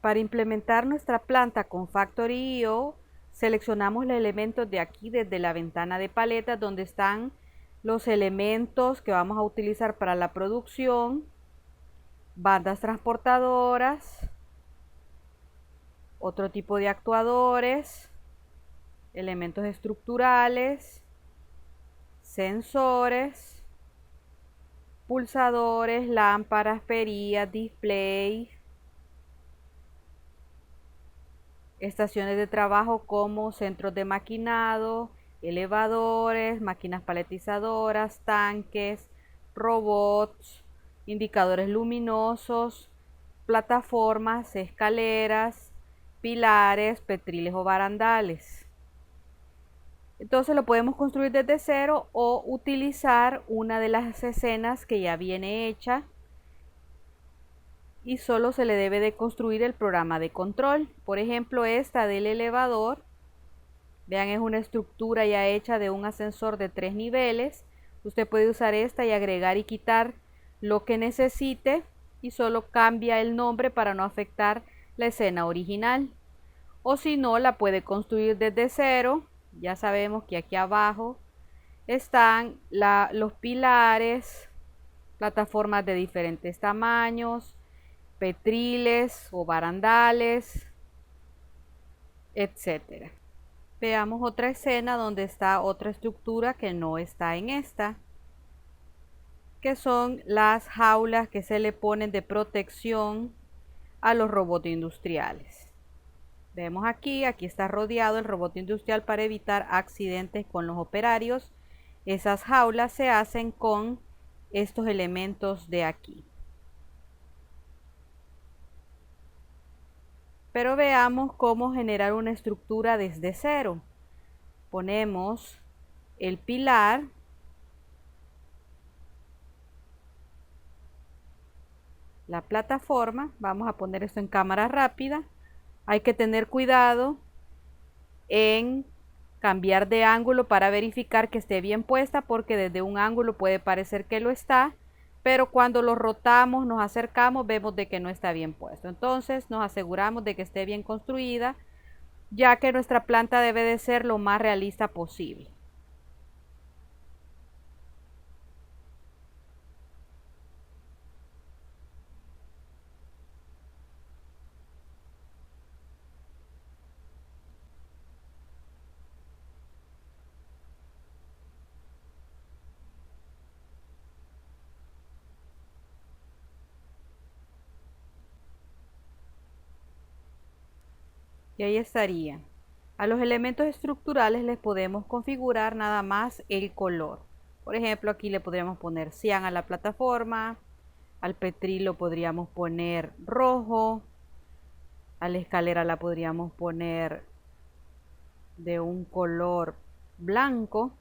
Para implementar nuestra planta con Factory.io, seleccionamos los elementos de aquí desde la ventana de paletas donde están los elementos que vamos a utilizar para la producción, bandas transportadoras, otro tipo de actuadores, elementos estructurales, sensores, pulsadores, lámparas, perillas, display, estaciones de trabajo como centros de maquinado, elevadores, máquinas paletizadoras, tanques, robots, indicadores luminosos, plataformas, escaleras, pilares, petriles o barandales. Entonces lo podemos construir desde cero o utilizar una de las escenas que ya viene hecha y solo se le debe de construir el programa de control. Por ejemplo, esta del elevador, vean, es una estructura ya hecha de un ascensor de 3 niveles. Usted puede usar esta y agregar y quitar lo que necesite y solo cambia el nombre para no afectar la escena original. O si no, la puede construir desde cero. Ya sabemos que aquí abajo están los pilares, plataformas de diferentes tamaños, petriles o barandales, etcétera. Veamos otra escena donde está otra estructura que no está en esta, que son las jaulas que se le ponen de protección a los robots industriales. Vemos aquí está rodeado el robot industrial para evitar accidentes con los operarios. Esas jaulas se hacen con estos elementos de aquí. Pero veamos cómo generar una estructura desde cero. Ponemos el pilar, la plataforma, vamos a poner esto en cámara rápida. Hay que tener cuidado en cambiar de ángulo para verificar que esté bien puesta, porque desde un ángulo puede parecer que lo está, pero cuando lo rotamos, nos acercamos, vemos de que no está bien puesto. Entonces nos aseguramos de que esté bien construida, ya que nuestra planta debe de ser lo más realista posible. Y ahí estaría. A los elementos estructurales les podemos configurar nada más el color. Por ejemplo, aquí le podríamos poner cian a la plataforma, al petril lo podríamos poner rojo, a la escalera la podríamos poner de un color blanco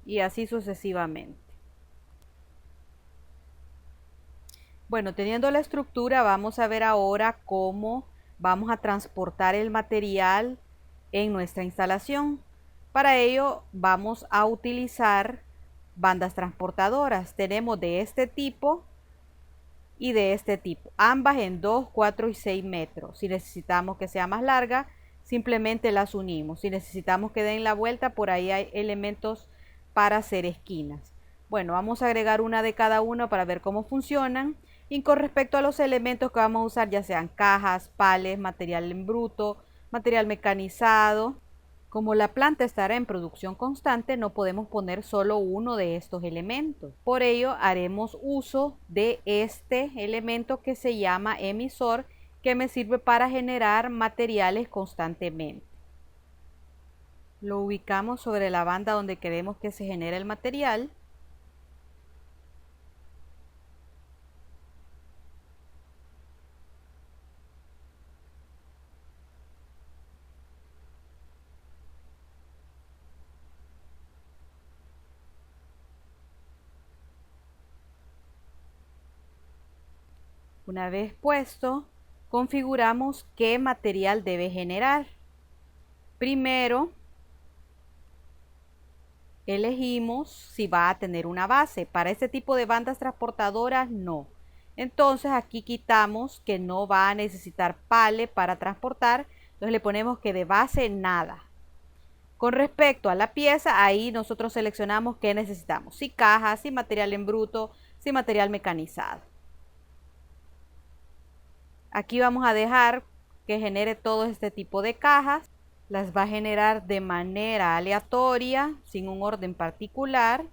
y así sucesivamente. Bueno, teniendo la estructura, vamos a ver ahora cómo vamos a transportar el material en nuestra instalación. Para ello vamos a utilizar bandas transportadoras. Tenemos de este tipo y de este tipo, ambas en 2, 4 y 6 metros. Si necesitamos que sea más larga, simplemente las unimos. Si necesitamos que den la vuelta, por ahí hay elementos para hacer esquinas. Bueno, vamos a agregar una de cada uno para ver cómo funcionan. Y con respecto a los elementos que vamos a usar, ya sean cajas, pales, material en bruto, material mecanizado, como la planta estará en producción constante, no podemos poner solo uno de estos elementos. Por ello, haremos uso de este elemento que se llama emisor, que me sirve para generar materiales constantemente. Lo ubicamos sobre la banda donde queremos que se genere el material. Una vez puesto, configuramos qué material debe generar. Primero, elegimos si va a tener una base. Para este tipo de bandas transportadoras, no. Entonces aquí quitamos que no va a necesitar pale para transportar. Entonces le ponemos que de base nada. Con respecto a la pieza, ahí nosotros seleccionamos qué necesitamos. Si caja, si material en bruto, si material mecanizado. Aquí vamos a dejar que genere todo este tipo de cajas. Las va a generar de manera aleatoria, sin un orden particular.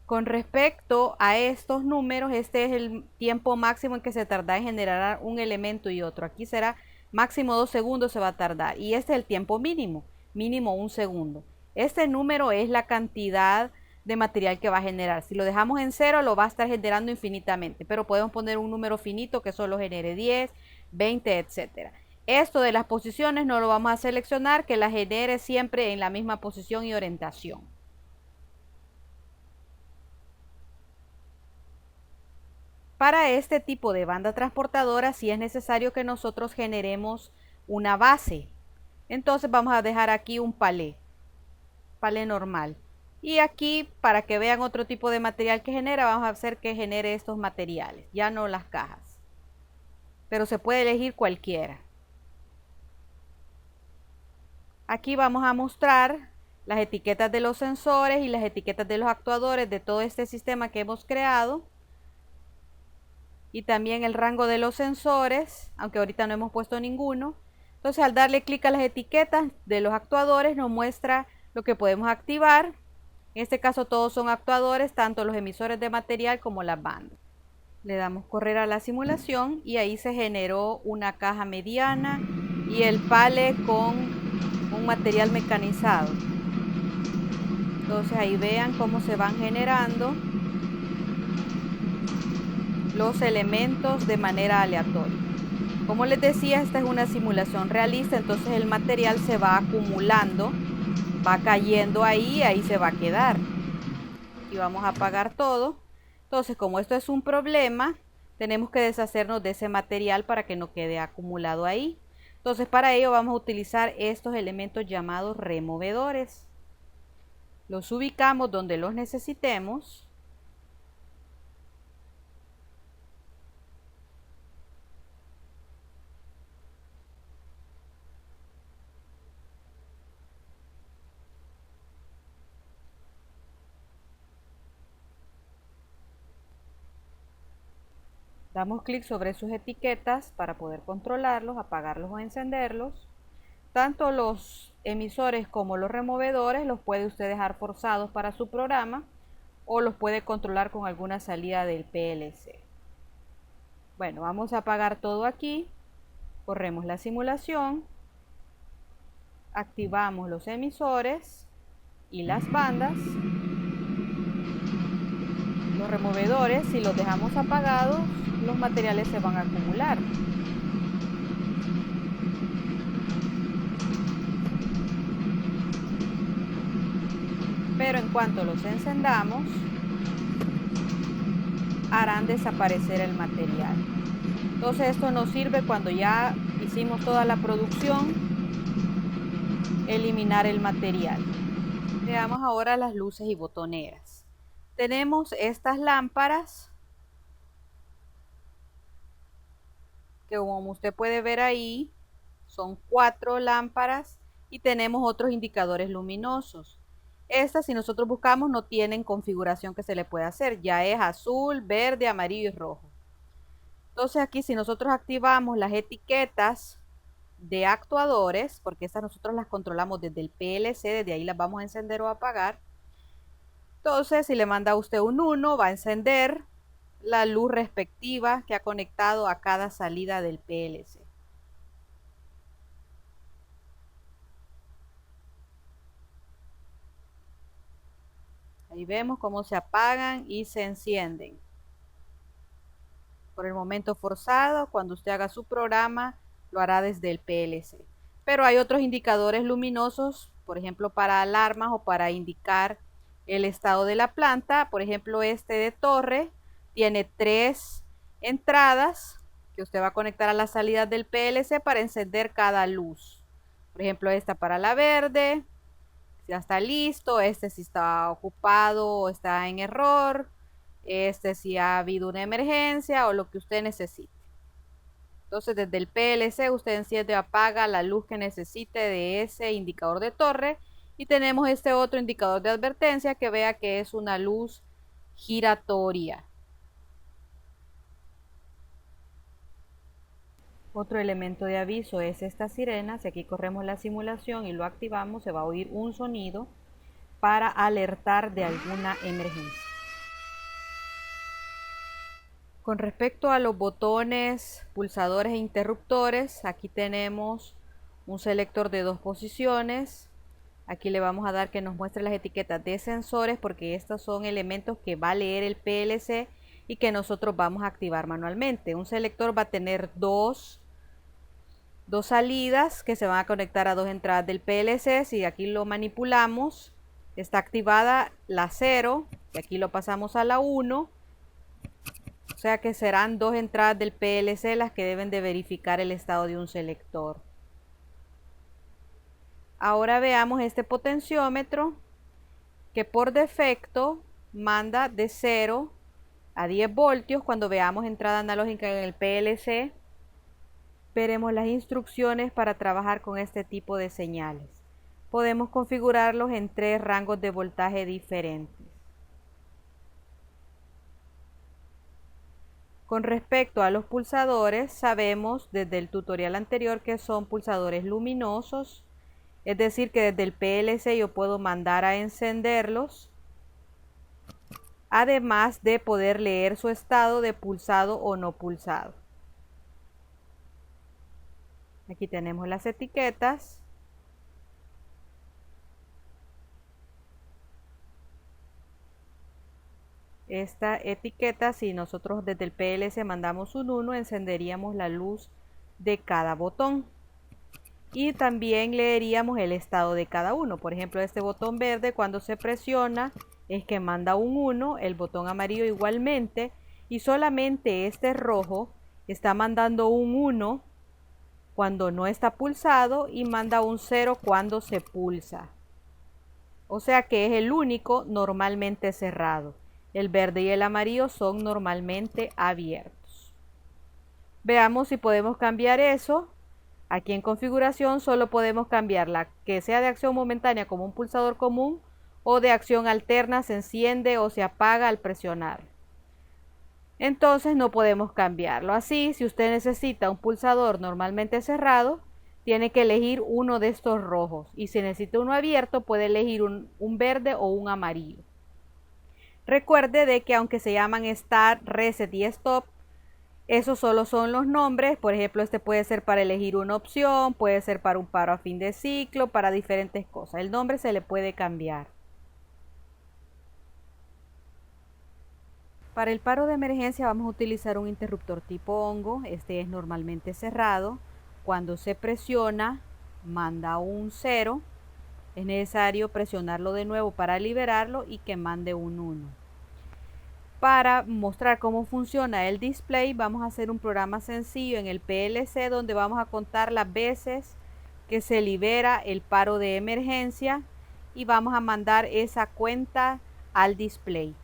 Con respecto a estos números, este es el tiempo máximo en que se tarda en generar un elemento y otro. Aquí será máximo 2 segundos se va a tardar. Y este es el tiempo mínimo, mínimo 1 segundo. Este número es la cantidad de material que va a generar. Si lo dejamos en 0, lo va a estar generando infinitamente. Pero podemos poner un número finito que solo genere 10, 20, etcétera. Esto de las posiciones no lo vamos a seleccionar, que la genere siempre en la misma posición y orientación. Para este tipo de banda transportadora sí es necesario que nosotros generemos una base. Entonces vamos a dejar aquí un palé normal. Y aquí, para que vean otro tipo de material que genera, vamos a hacer que genere estos materiales, ya no las cajas. Pero se puede elegir cualquiera. Aquí vamos a mostrar las etiquetas de los sensores y las etiquetas de los actuadores de todo este sistema que hemos creado. Y también el rango de los sensores, aunque ahorita no hemos puesto ninguno. Entonces al darle clic a las etiquetas de los actuadores nos muestra lo que podemos activar. En este caso todos son actuadores, tanto los emisores de material como las bandas. Le damos correr a la simulación y ahí se generó una caja mediana y el pale con un material mecanizado. Entonces ahí vean cómo se van generando los elementos de manera aleatoria. Como les decía, esta es una simulación realista, entonces el material se va acumulando, va cayendo ahí se va a quedar. Y vamos a apagar todo. Entonces, como esto es un problema, tenemos que deshacernos de ese material para que no quede acumulado ahí. Entonces, para ello vamos a utilizar estos elementos llamados removedores. Los ubicamos donde los necesitemos. Damos clic sobre sus etiquetas para poder controlarlos, apagarlos o encenderlos. Tanto los emisores como los removedores los puede usted dejar forzados para su programa o los puede controlar con alguna salida del PLC. Bueno, vamos a apagar todo aquí. Corremos la simulación. Activamos los emisores y las bandas. Los removedores, si los dejamos apagados, los materiales se van a acumular. Pero en cuanto los encendamos, harán desaparecer el material. Entonces esto nos sirve cuando ya hicimos toda la producción, eliminar el material. Veamos ahora las luces y botoneras. Tenemos estas lámparas que, como usted puede ver ahí, son 4 lámparas y tenemos otros indicadores luminosos. Estas, si nosotros buscamos, no tienen configuración que se le pueda hacer, ya es azul, verde, amarillo y rojo. Entonces aquí, si nosotros activamos las etiquetas de actuadores, porque estas nosotros las controlamos desde el PLC, desde ahí las vamos a encender o apagar. Entonces, si le manda a usted un 1, va a encender la luz respectiva que ha conectado a cada salida del PLC. Ahí vemos cómo se apagan y se encienden. Por el momento forzado, cuando usted haga su programa, lo hará desde el PLC. Pero hay otros indicadores luminosos, por ejemplo, para alarmas o para indicar el estado de la planta. Por ejemplo, este de torre tiene 3 entradas que usted va a conectar a las salidas del PLC para encender cada luz. Por ejemplo, esta para la verde, ya está listo, este si está ocupado o está en error, si ha habido una emergencia o lo que usted necesite. Entonces, desde el PLC usted enciende o apaga la luz que necesite de ese indicador de torre. Y tenemos este otro indicador de advertencia que vea que es una luz giratoria. Otro elemento de aviso es esta sirena. Si aquí corremos la simulación y lo activamos, se va a oír un sonido para alertar de alguna emergencia. Con respecto a los botones, pulsadores e interruptores, aquí tenemos un selector de 2 posiciones. Aquí le vamos a dar que nos muestre las etiquetas de sensores porque estos son elementos que va a leer el PLC y que nosotros vamos a activar manualmente. Un selector va a tener dos salidas que se van a conectar a 2 entradas del PLC. Si aquí lo manipulamos, está activada la 0 y aquí lo pasamos a la 1. O sea que serán 2 entradas del PLC las que deben de verificar el estado de un selector. Ahora veamos este potenciómetro que por defecto manda de 0 a 10 voltios. Cuando veamos entrada analógica en el PLC, veremos las instrucciones para trabajar con este tipo de señales. Podemos configurarlos en 3 rangos de voltaje diferentes. Con respecto a los pulsadores, sabemos desde el tutorial anterior que son pulsadores luminosos, es decir que desde el PLC yo puedo mandar a encenderlos, además de poder leer su estado de pulsado o no pulsado. Aquí tenemos las etiquetas. Esta etiqueta, si nosotros desde el PLC mandamos un 1, encenderíamos la luz de cada botón. Y también leeríamos el estado de cada uno. Por ejemplo, este botón verde cuando se presiona es que manda un 1, el botón amarillo igualmente, y solamente este rojo está mandando un 1 cuando no está pulsado y manda un 0 cuando se pulsa. O sea que es el único normalmente cerrado. El verde y el amarillo son normalmente abiertos. Veamos si podemos cambiar eso. Aquí en configuración solo podemos cambiarla, que sea de acción momentánea como un pulsador común o de acción alterna, se enciende o se apaga al presionar. Entonces no podemos cambiarlo. Así, si usted necesita un pulsador normalmente cerrado, tiene que elegir uno de estos rojos. Y si necesita uno abierto, puede elegir un verde o un amarillo. Recuerde de que aunque se llaman Start, Reset y Stop, esos solo son los nombres. Por ejemplo, este puede ser para elegir una opción, puede ser para un paro a fin de ciclo, para diferentes cosas. El nombre se le puede cambiar. Para el paro de emergencia vamos a utilizar un interruptor tipo hongo. Este es normalmente cerrado. Cuando se presiona, manda un 0. Es necesario presionarlo de nuevo para liberarlo y que mande un 1. Para mostrar cómo funciona el display, vamos a hacer un programa sencillo en el PLC donde vamos a contar las veces que se libera el paro de emergencia y vamos a mandar esa cuenta al display.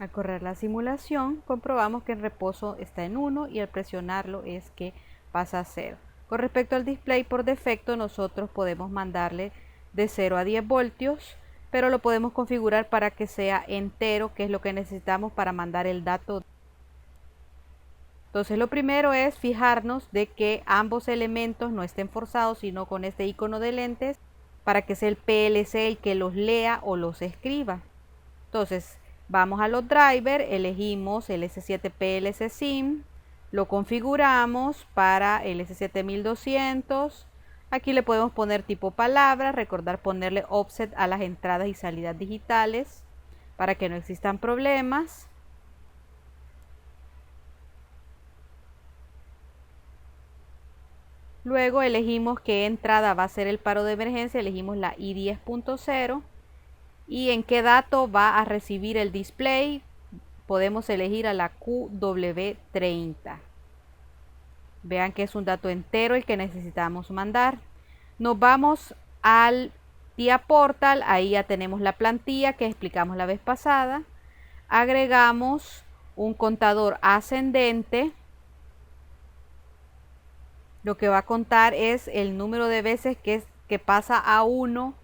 Al correr la simulación, comprobamos que el reposo está en 1 y al presionarlo es que pasa a 0. Con respecto al display, por defecto nosotros podemos mandarle de 0 a 10 voltios, pero lo podemos configurar para que sea entero, que es lo que necesitamos para mandar el dato. Entonces lo primero es fijarnos de que ambos elementos no estén forzados, sino con este icono de lentes, para que sea el PLC el que los lea o los escriba. Entonces vamos a los drivers, elegimos el S7 PLC SIM, lo configuramos para el S7200. Aquí le podemos poner tipo palabra, recordar ponerle offset a las entradas y salidas digitales para que no existan problemas. Luego elegimos qué entrada va a ser el paro de emergencia, elegimos la I10.0 y en qué dato va a recibir el display. Podemos elegir a la QW30. Vean que es un dato entero el que necesitamos mandar. Nos vamos al TIA Portal, ahí ya tenemos la plantilla que explicamos la vez pasada. agregamos un contador ascendente. Lo que va a contar es el número de veces que pasa a 1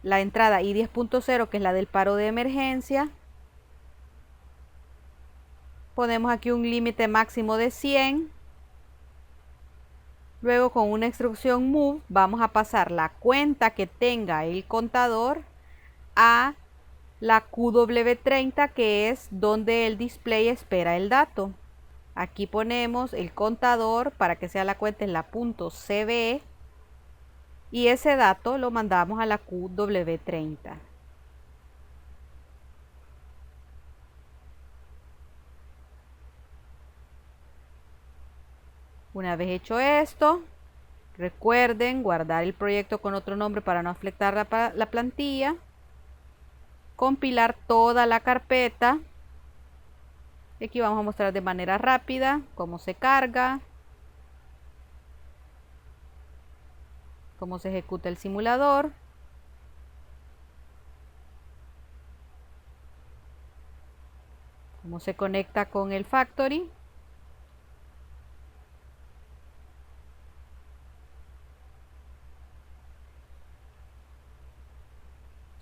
la entrada I10.0, que es la del paro de emergencia. Ponemos aquí un límite máximo de 100. Luego, con una instrucción move, vamos a pasar la cuenta que tenga el contador a la QW30, que es donde el display espera el dato. Aquí ponemos el contador para que sea la cuenta en la .cbe y ese dato lo mandamos a la QW30. Una vez hecho esto, recuerden guardar el proyecto con otro nombre para no afectar la plantilla. Compilar toda la carpeta. Aquí vamos a mostrar de manera rápida cómo se carga, cómo se ejecuta el simulador. Cómo se conecta con el factory.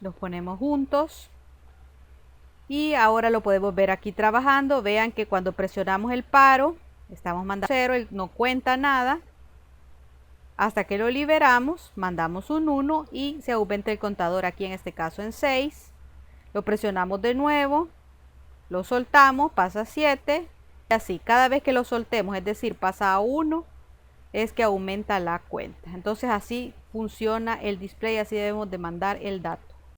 Los ponemos juntos. Y ahora lo podemos ver aquí trabajando. Vean que cuando presionamos el paro, estamos mandando 0, él no cuenta nada. Hasta que lo liberamos, mandamos un 1 y se aumenta el contador aquí en este caso en 6. Lo presionamos de nuevo, lo soltamos, pasa a 7. Y así, cada vez que lo soltemos, es decir, pasa a 1, es que aumenta la cuenta. Entonces así funciona el display, así debemos de mandar el dato.